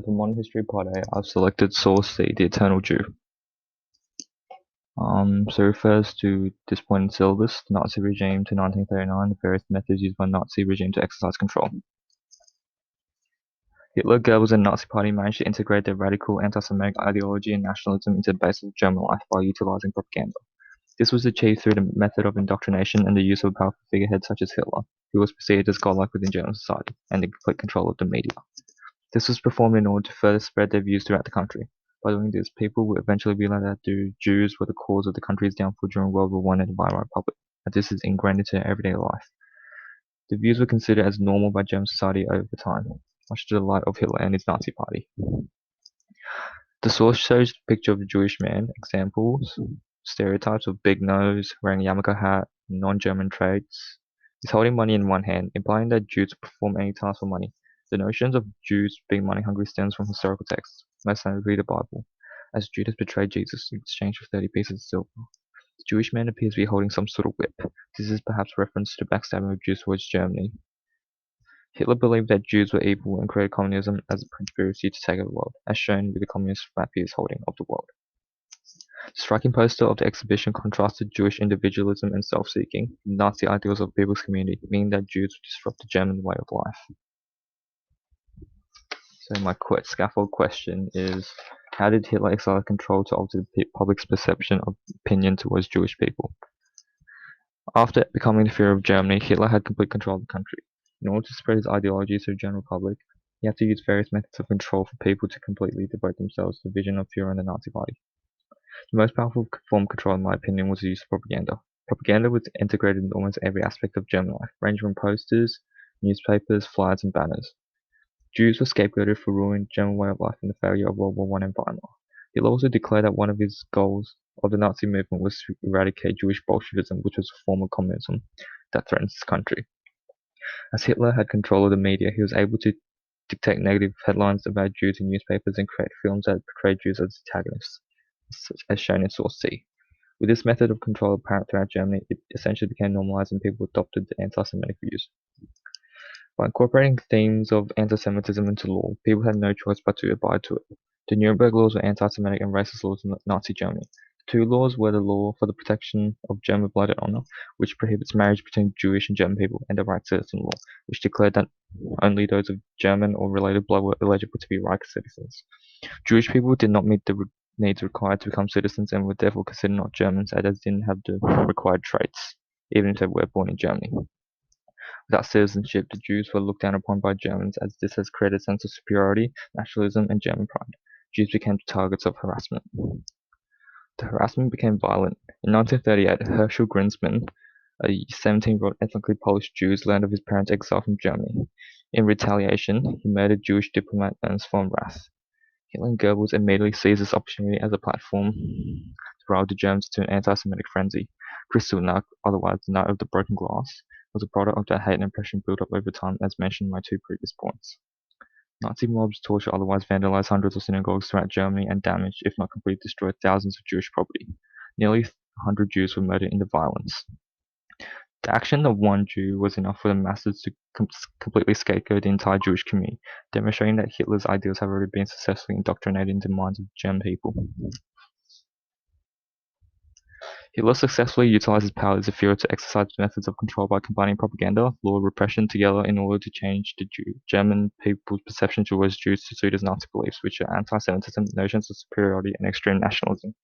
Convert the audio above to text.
For Modern History Part A, I've selected Source C, the Eternal Jew. So it refers to this point in syllabus, the Nazi regime to 1939, the various methods used by Nazi regime to exercise control. Hitler, Goebbels, and Nazi Party managed to integrate their radical anti-Semitic ideology and nationalism into the basis of German life by utilizing propaganda. This was achieved through the method of indoctrination and the use of a powerful figurehead such as Hitler, who was perceived as godlike within German society, and in complete control of the media. This was performed in order to further spread their views throughout the country. By doing this, people would eventually realize that the Jews were the cause of the country's downfall during World War I and the Weimar Republic, and this is ingrained into their everyday life. The views were considered as normal by German society over time, much to the delight of Hitler and his Nazi party. The source shows a picture of a Jewish man, examples, stereotypes of big nose, wearing a yarmulke hat, non-German traits. He's holding money in one hand, implying that Jews perform any task for money. The notions of Jews being money-hungry stems from historical texts, most notably the Bible, as Judas betrayed Jesus in exchange for 30 pieces of silver. The Jewish man appears to be holding some sort of whip. This is perhaps reference to the backstabbing of Jews towards Germany. Hitler believed that Jews were evil and created communism as a conspiracy to take over the world, as shown with the communist map he is holding of the world. The striking poster of the exhibition contrasted Jewish individualism and self-seeking with Nazi ideals of people's community, meaning that Jews would disrupt the German way of life. So my scaffold question is, how did Hitler exercise control to alter the public's perception of opinion towards Jewish people? After becoming the Führer of Germany, Hitler had complete control of the country. In order to spread his ideology to the general public, he had to use various methods of control for people to completely devote themselves to the vision of Führer and the Nazi Party. The most powerful form of control, in my opinion, was the use of propaganda. Propaganda was integrated in almost every aspect of German life, ranging from posters, newspapers, flyers, and banners. Jews were scapegoated for ruining German way of life and the failure of World War I and Weimar. Hitler also declared that one of his goals of the Nazi movement was to eradicate Jewish Bolshevism, which was a form of communism that threatens his country. As Hitler had control of the media, he was able to dictate negative headlines about Jews in newspapers and create films that portrayed Jews as antagonists, as shown in Source C. With this method of control apparent throughout Germany, it essentially became normalized and people adopted the anti-Semitic views. By incorporating themes of anti-Semitism into law, people had no choice but to abide to it. The Nuremberg laws were anti-Semitic and racist laws in Nazi Germany. The two laws were the law for the protection of German blood and honor, which prohibits marriage between Jewish and German people, and the Reich citizen law, which declared that only those of German or related blood were eligible to be Reich citizens. Jewish people did not meet the needs required to become citizens and were therefore considered not Germans, as they didn't have the required traits, even if they were born in Germany. Without citizenship, the Jews were looked down upon by Germans, as this has created a sense of superiority, nationalism, and German pride. Jews became targets of harassment. The harassment became violent. In 1938, Herschel Grinsman, a 17-year-old ethnically Polish Jew, learned of his parents' exile from Germany. In retaliation, he murdered Jewish diplomat Ernst von Rath. Hitler and Goebbels immediately seized this opportunity as a platform to rile the Germans to an anti-Semitic frenzy. Kristallnacht, otherwise the Night of the Broken Glass, was a product of that hate and oppression built up over time, as mentioned in my two previous points. Nazi mobs tortured, otherwise vandalized hundreds of synagogues throughout Germany and damaged, if not completely destroyed, thousands of Jewish property. Nearly 100 Jews were murdered in the violence. The action of one Jew was enough for the masses to completely scapegoat the entire Jewish community, demonstrating that Hitler's ideals have already been successfully indoctrinated into the minds of German people. Hitler successfully utilized his power as a Führer to exercise methods of control by combining propaganda, law, repression together in order to change the German people's perception towards Jews to suit his Nazi beliefs, which are anti-Semitism, notions of superiority, and extreme nationalism.